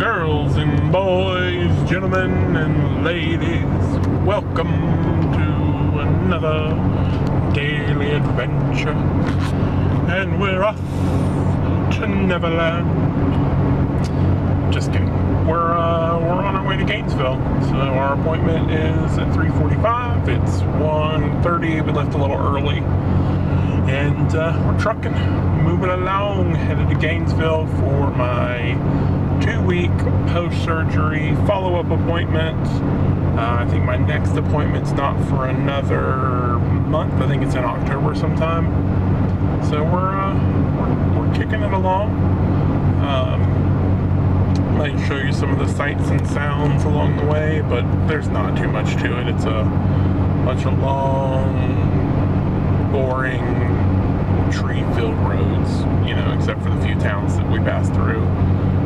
Girls and boys, gentlemen and ladies, welcome to another daily adventure. And we're off to Neverland. Just kidding. We're on our way to Gainesville. So our appointment is at 3:45. It's 1:30. We left a little early. And we're trucking, moving along, headed to Gainesville for my 2-week post-surgery follow-up appointment. I think my next appointment's not for another month. I think it's in October sometime. So we're kicking it along. Might show you some of the sights and sounds along the way, but there's not too much to it. It's a bunch of long, boring, tree-filled roads, except for the few towns that we passed through.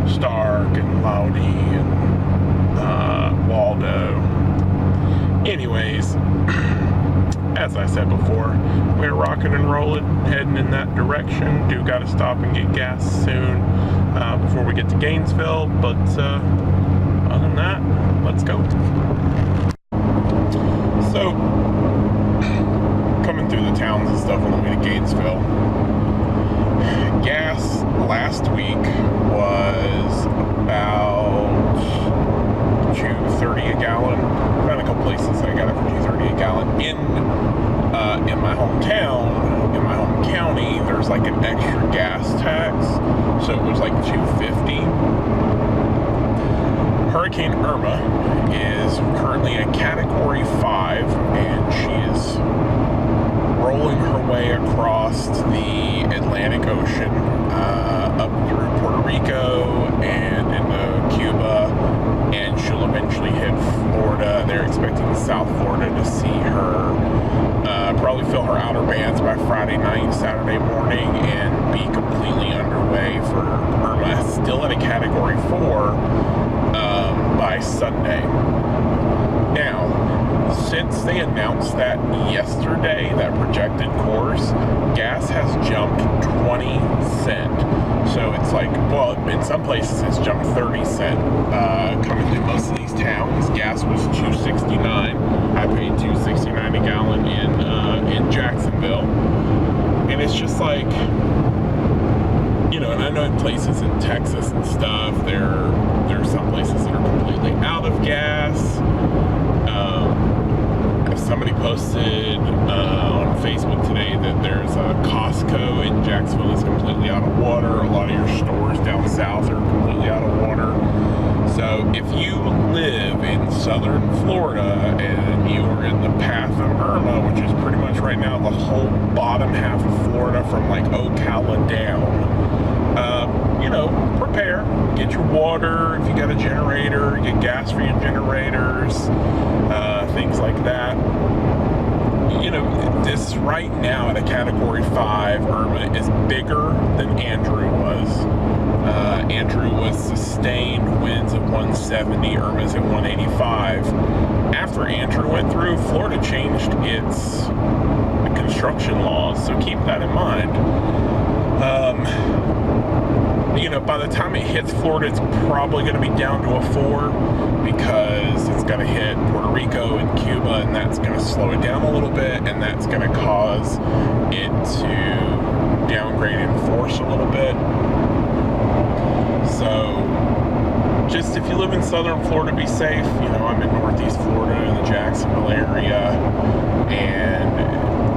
Stark and Loudy and Waldo. Anyways, as I said before, we're rocking and rolling, heading in that direction. Do got to stop and get gas soon before we get to Gainesville, but other than that, let's go. So, coming through the towns and stuff on the way to Gainesville, gas last week was about $2.30 a gallon. Found a couple places I got it for $2.30 a gallon. In my hometown, in my home county, there's like an extra gas tax, so it was like $2.50. Hurricane Irma is currently a Category 5, and she is rolling her way across the Atlantic Ocean, up through Puerto Rico and into Cuba, and she'll eventually hit Florida. They're expecting South Florida to see her, probably fill her outer bands by Friday night, Saturday morning, and be completely underway for Irma, still at a Category 4, by Sunday. Now, since they announced that yesterday, that projected course, gas has jumped 20 cents. So it's like, well, in some places it's jumped 30 cents. Coming through most of these towns, gas was $2.69. I paid $2.69 a gallon in Jacksonville. And it's just like, and I know in places in Texas and stuff, there are some places that are completely out of gas. Somebody posted on Facebook today that there's a Costco in Jacksonville that's completely out of water. A lot of your stores down south are completely out of water. So if you live in southern Florida and you are in the path of Irma, which is pretty much right now the whole bottom half of Florida from like Ocala down, prepare. Get your water. If you got a generator, get gas for your generators, things like that. This right now at a Category 5, Irma is bigger than Andrew was. Andrew was sustained winds of 170, Irma's at 185. After Andrew went through, Florida changed its construction laws, so keep that in mind. By the time it hits Florida, it's probably going to be down to a 4 because it's going to hit Puerto Rico and Cuba, and that's going to slow it down a little bit, and that's going to cause it to downgrade in force a little bit. So, just if you live in southern Florida, be safe. I'm in northeast Florida in the Jacksonville area, and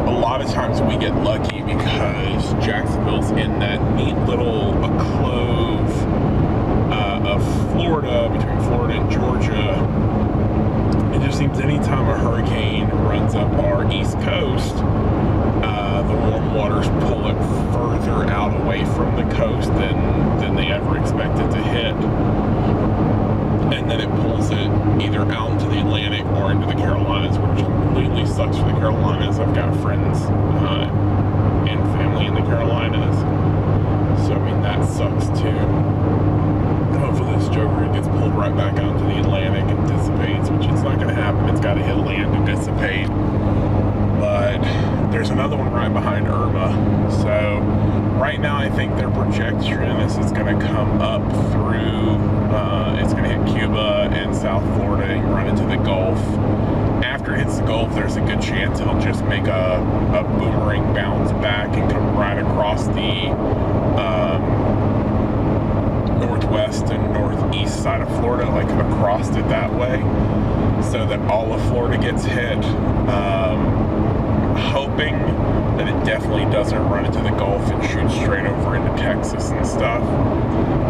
a lot of times we get lucky because Jacksonville's in that neat little enclave of Florida, between Florida and Georgia. It just seems anytime a hurricane runs up our east coast, the warm waters pull it further out away from the coast than they ever expected to hit. And then it pulls it either out into the Atlantic or into the Carolinas, which completely sucks for the Carolinas. I've got friends and family in the Carolinas, so that sucks too. Hopefully this joker gets pulled right back out into the Atlantic and dissipates, which it's not going to happen. It's got to hit land to dissipate. But there's another one right behind Irma. So right now I think their projection is it's going to come up through South Florida and run into the Gulf. After it hits the Gulf, there's a good chance it'll just make a boomerang bounce back and come right across the northwest and northeast side of Florida, like across it that way, so that all of Florida gets hit. Hoping that it definitely doesn't run into the Gulf and shoot straight over into Texas and stuff,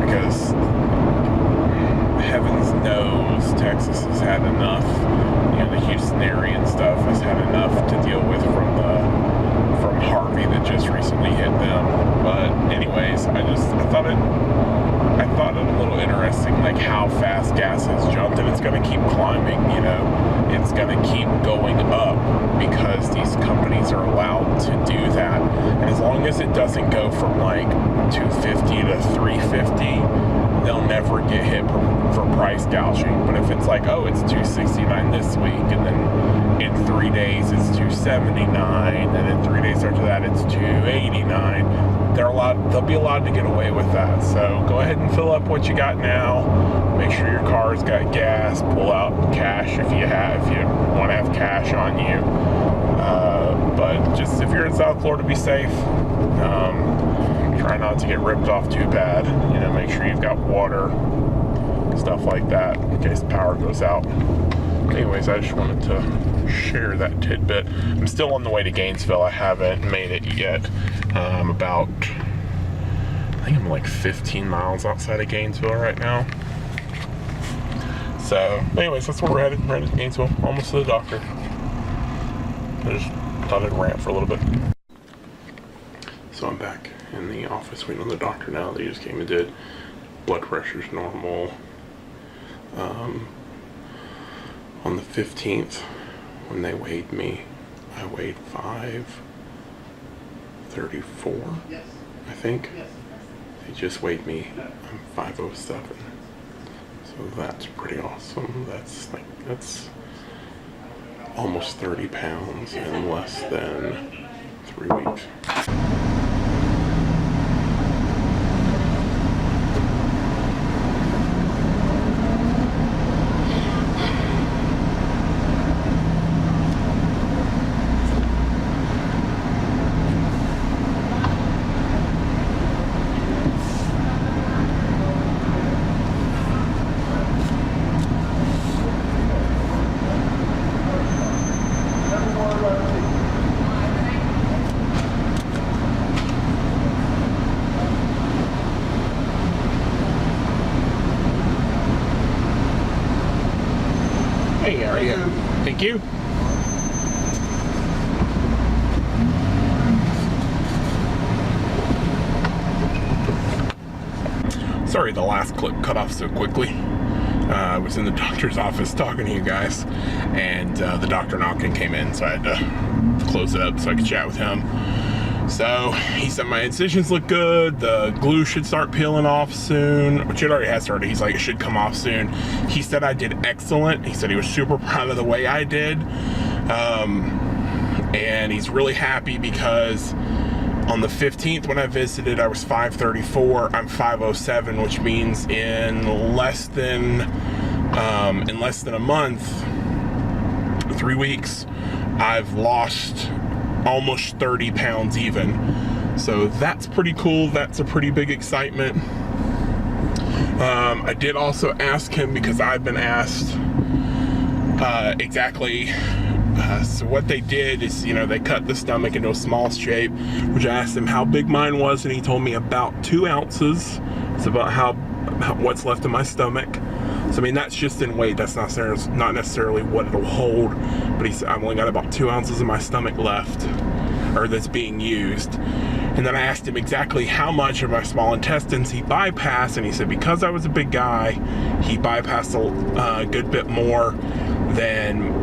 because heavens knows Texas has had enough. You know, the Houston area and stuff has had enough to deal with from Harvey that just recently hit them. But anyways, I thought it a little interesting, like how fast gas has jumped, and it's going to keep climbing. You know, it's going to keep going up because these companies are allowed to do that. And as long as it doesn't go from like 250 to 350, they'll never get hit for price gouging. But if it's like, oh, it's 269 this week, and then in 3 days it's 279, and in 3 days after that it's 289, they'll be allowed to get away with that. So go ahead and fill up what you got now. Make sure your car's got gas. Pull out cash if you want to have cash on you. But just if you're in South Florida, be safe. Try not to get ripped off too bad. You know, make sure you've got water, stuff like that, in case the power goes out. Anyways, I just wanted to share that tidbit. I'm still on the way to Gainesville. I haven't made it yet. I think I'm like 15 miles outside of Gainesville right now. So, anyways, that's where we're headed. We're headed to Gainesville, almost to the doctor. I just thought I'd rant for a little bit. So I'm back in the office waiting on the doctor now. They just came and did. Blood pressure's normal. On the 15th, when they weighed me, I weighed 534, I think. They just weighed me. I'm 507. So that's pretty awesome. That's almost 30 pounds in less than 3 weeks. Hey, how are you? Thank you. Sorry the last clip cut off so quickly. I was in the doctor's office talking to you guys, and the doctor knocking came in, so I had to close it up so I could chat with him. So he said my incisions look good, the glue should start peeling off soon, which it already has started. He's like, it should come off soon. He said I did excellent. He said he was super proud of the way I did. And he's really happy because on the 15th when I visited, I was 534, I'm 507, which means in less than a month, 3 weeks, I've lost almost 30 pounds even. So that's pretty cool. That's a pretty big excitement. I did also ask him, because I've been asked exactly. So what they did is, you know, they cut the stomach into a small shape, which I asked him how big mine was, and he told me about 2 ounces. It's about what's left in my stomach. So I mean, that's just in weight. That's not necessarily what it'll hold. But he said I've only got about 2 ounces of my stomach left, or that's being used. And then I asked him exactly how much of my small intestines he bypassed, and he said because I was a big guy, he bypassed a good bit more than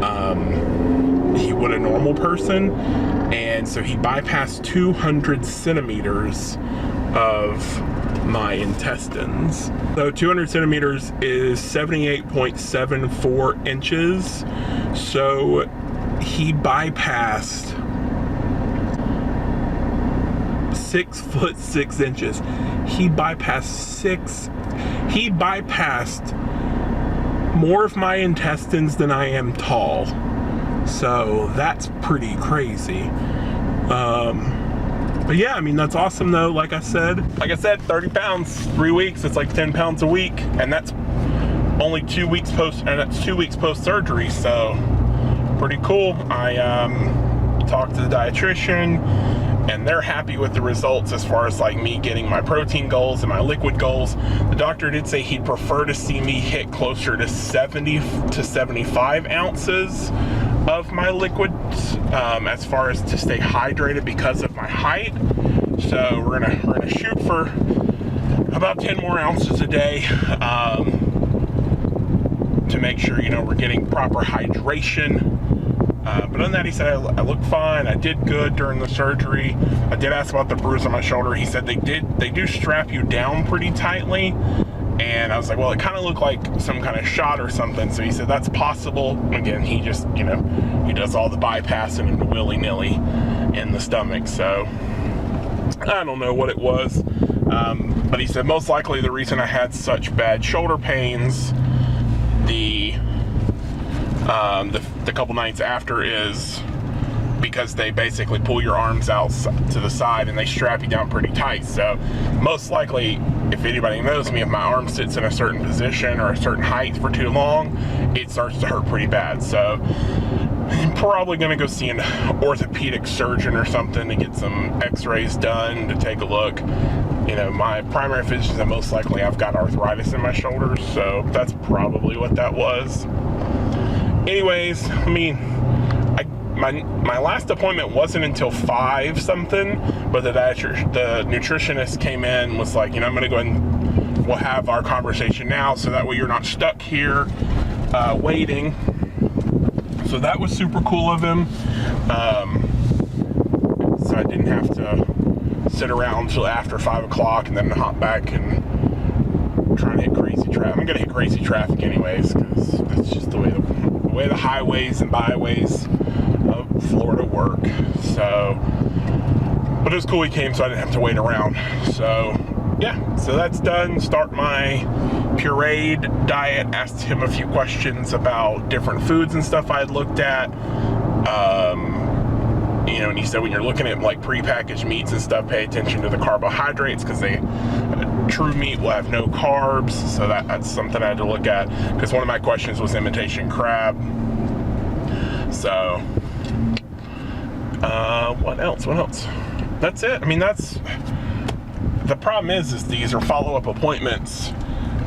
he would a normal person. And so he bypassed 200 centimeters of my intestines. So 200 centimeters is 78.74 inches. So he bypassed 6'6" He bypassed more of my intestines than I am tall. So that's pretty crazy. But yeah, I mean, that's awesome though. Like I said, 30 pounds, 3 weeks, it's like 10 pounds a week. And that's only 2 weeks that's 2 weeks post surgery. So pretty cool. I talked to the dietitian and they're happy with the results as far as like me getting my protein goals and my liquid goals. The doctor did say he'd prefer to see me hit closer to 70 to 75 ounces of my liquids as far as to stay hydrated because of my height. So we're gonna shoot for about 10 more ounces a day to make sure, you know, we're getting proper hydration. But other than that, he said I look fine. I did good during the surgery. I did ask about the bruise on my shoulder. He said they do strap you down pretty tightly. And I was like, well, it kind of looked like some kind of shot or something. So he said that's possible. Again, he just, you know, he does all the bypassing and the willy-nilly in the stomach. So I don't know what it was. But he said most likely the reason I had such bad shoulder pains the couple nights after is because they basically pull your arms out to the side and they strap you down pretty tight. So most likely, if anybody knows me, if my arm sits in a certain position or a certain height for too long, it starts to hurt pretty bad. So I'm probably gonna go see an orthopedic surgeon or something to get some x-rays done to take a look. You know, my primary physician said most likely I've got arthritis in my shoulders, so that's probably what that was. Anyways, I mean, my last appointment wasn't until 5 something, but the nutritionist came in and was like, you know, I'm gonna go ahead and we'll have our conversation now so that way you're not stuck here waiting. So that was super cool of him. So I didn't have to sit around until after 5 o'clock and then hop back and try to hit crazy traffic. I'm gonna hit crazy traffic anyways, because that's just the way the highways and byways of Florida work. So, but it was cool he came, so I didn't have to wait around. So yeah, so that's done. Start my pureed diet. Asked him a few questions about different foods and stuff I had looked at. You know, and he said when you're looking at like prepackaged meats and stuff, pay attention to the carbohydrates because true meat will have no carbs. So that's something I had to look at because one of my questions was imitation crab. So what else? That's it. I mean, that's the problem is these are follow-up appointments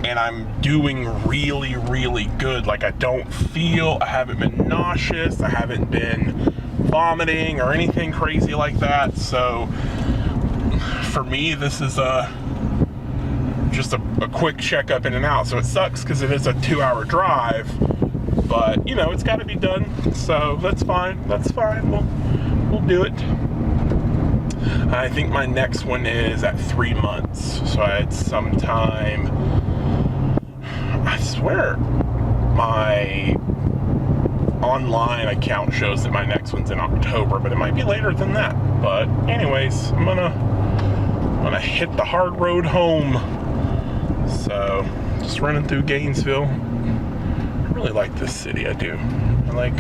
and I'm doing really, really good. Like I haven't been nauseous. I haven't been vomiting or anything crazy like that. So for me, this is just a quick checkup in and out. So it sucks because it is a 2-hour drive, but you know, it's got to be done. So that's fine. We'll do it. I think my next one is at 3 months. So I had some time, I swear my online account shows that my next one's in October, but it might be later than that. But anyways, I'm gonna hit the hard road home. So just running through Gainesville. I really like this city. I do. I like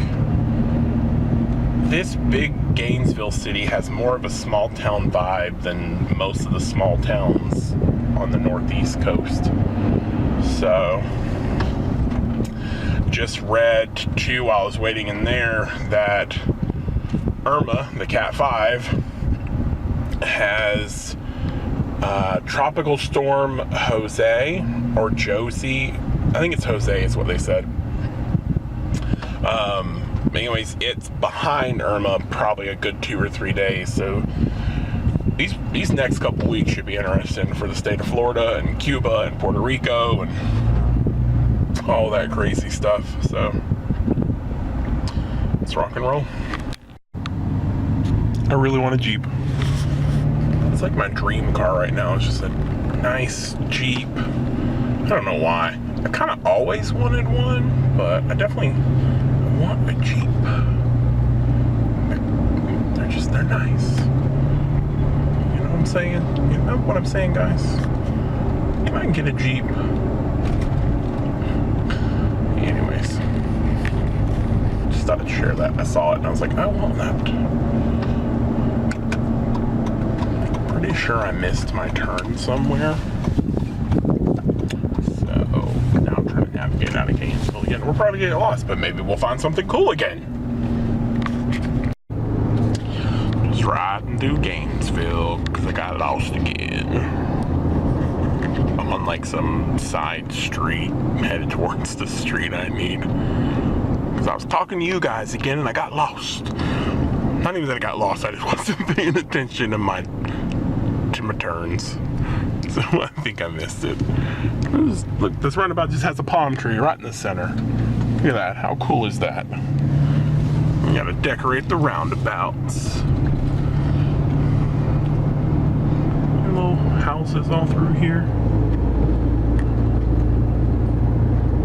this big Gainesville city has more of a small town vibe than most of the small towns on the northeast coast. So just read too while I was waiting in there that Irma, the Cat 5, has Tropical Storm Jose or Josie. I think it's Jose is what they said. Anyways, it's behind Irma probably a good 2 or 3 days. So these next couple weeks should be interesting for the state of Florida and Cuba and Puerto Rico and all that crazy stuff. So let's rock and roll. I really want a Jeep. It's like my dream car right now. It's just a nice Jeep. I don't know why. I kind of always wanted one, but I definitely want a Jeep. They're nice. You know what I'm saying? You know what I'm saying, guys? If I can get a Jeep. share that. I saw it and I was like, I want that. Pretty sure I missed my turn somewhere. So now I'm trying to navigate out of Gainesville again. We'll probably get lost, but maybe we'll find something cool again. Just riding through Gainesville because I got lost again. I'm on like some side street headed towards the street I need. Because I was talking to you guys again and I got lost. Not even that I got lost, I just wasn't paying attention to my turns. So I think I missed it. Look, this roundabout just has a palm tree right in the center. Look at that, how cool is that? You gotta decorate the roundabouts. Little houses all through here.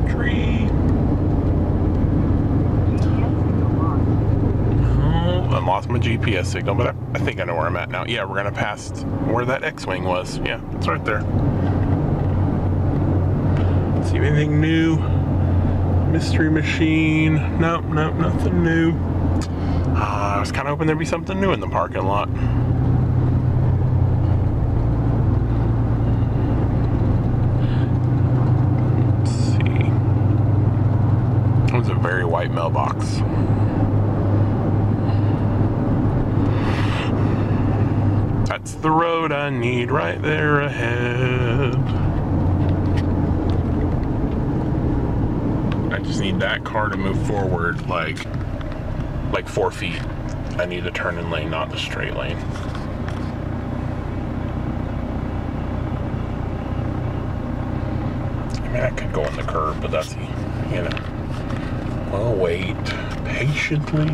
Tree. I lost my GPS signal, but I think I know where I'm at now. Yeah, we're gonna pass where that X-Wing was. Yeah, it's right there. See anything new? Mystery machine. Nope, nothing new. I was kind of hoping there'd be something new in the parking lot. Let's see. It was a very white mailbox. That's the road I need right there ahead. I just need that car to move forward like 4 feet. I need a turning lane, not the straight lane. I mean, I could go on the curb, but that's, you know. I'll wait patiently.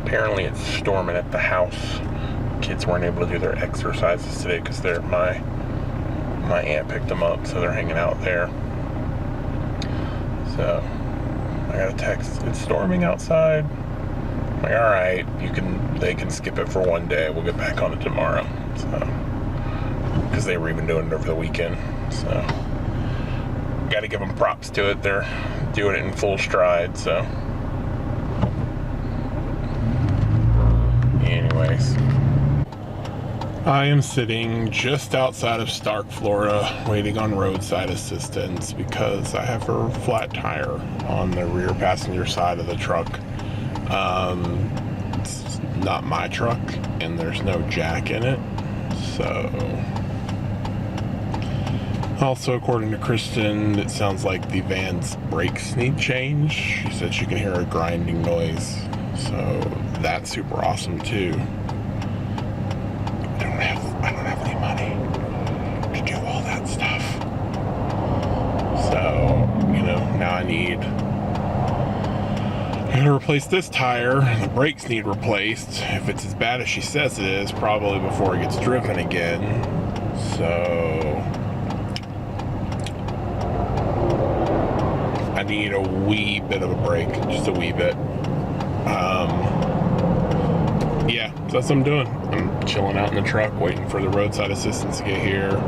Apparently it's storming at the house. Kids weren't able to do their exercises today because my aunt picked them up, so they're hanging out there. So I got a text. It's storming outside. I'm like, all right, they can skip it for one day. We'll get back on it tomorrow. So because they were even doing it over the weekend. So got to give them props to it. They're doing it in full stride. So. Anyways, I am sitting just outside of Stark, Florida, waiting on Roadside Assistance because I have a flat tire on the rear passenger side of the truck. It's not my truck, and there's no jack in it. So, also according to Kristen, it sounds like the van's brakes need change. She said she can hear a grinding noise. So that's super awesome too. I don't have any money to do all that stuff. So, you know, now I'm gonna replace this tire. The brakes need replaced. If it's as bad as she says it is, probably before it gets driven again. So I need a wee bit of a break, just a wee bit. Yeah, so that's what I'm doing. I'm chilling out in the truck, waiting for the roadside assistance to get here.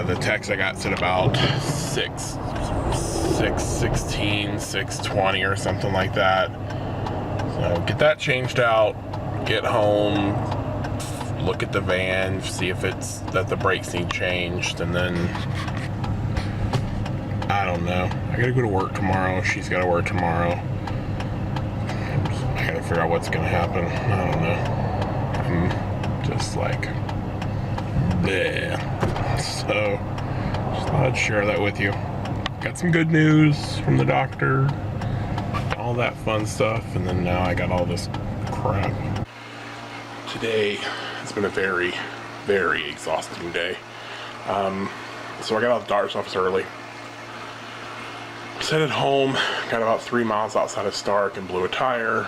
The text I got said about 6:16, 6:20 or something like that. So get that changed out, get home, look at the van, see if it's that the brakes need changed, and then I don't know. I gotta go to work tomorrow. She's gotta work tomorrow. I gotta figure out what's gonna happen. I don't know. I'm just like, bleh. So, just thought I'd share that with you. Got some good news from the doctor, all that fun stuff, and then now I got all this crap. Today has been a very, very exhausting day. So I got out of the doctor's office early. Sat at home, got about 3 miles outside of Stark and blew a tire.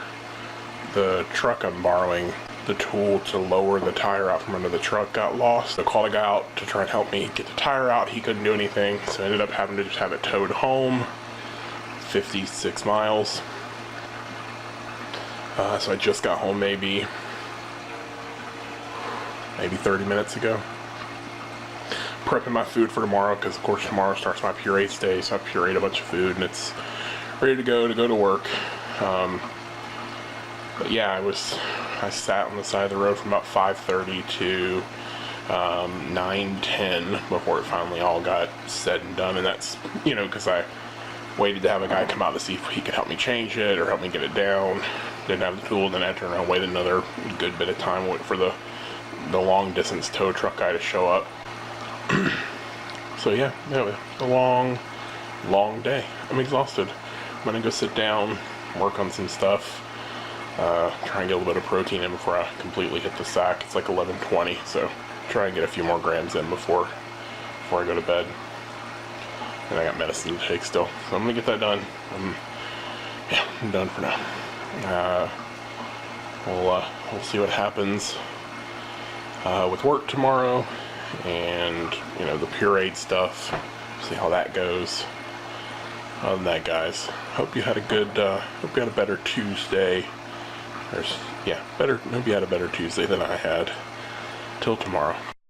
The truck I'm borrowing, the tool to lower the tire out from under the truck, got lost. I called a guy out to try and help me get the tire out. He couldn't do anything, so I ended up having to just have it towed home, 56 miles. So I just got home maybe maybe 30 minutes ago. Prepping my food for tomorrow, because of course tomorrow starts my purees day, so I pureed a bunch of food and it's ready to go to work. But yeah, I sat on the side of the road from about 5:30 to 9:10 before it finally all got said and done. And that's, because I waited to have a guy come out to see if he could help me change it or help me get it down. Didn't have the tool, then I turned around and waited another good bit of time, wait for the long distance tow truck guy to show up. So yeah, it was a long day. I'm exhausted. I'm gonna go sit down, work on some stuff, try and get a little bit of protein in before I completely hit the sack. It's like 11:20, so try and get a few more grams in before I go to bed. And I got medicine to take still, so I'm gonna get that done. I'm done for now. We'll see what happens with work tomorrow, and the pureed stuff. See how that goes. Other than that, guys, hope you had a better Tuesday. Hope you had a better Tuesday than I had. Till tomorrow.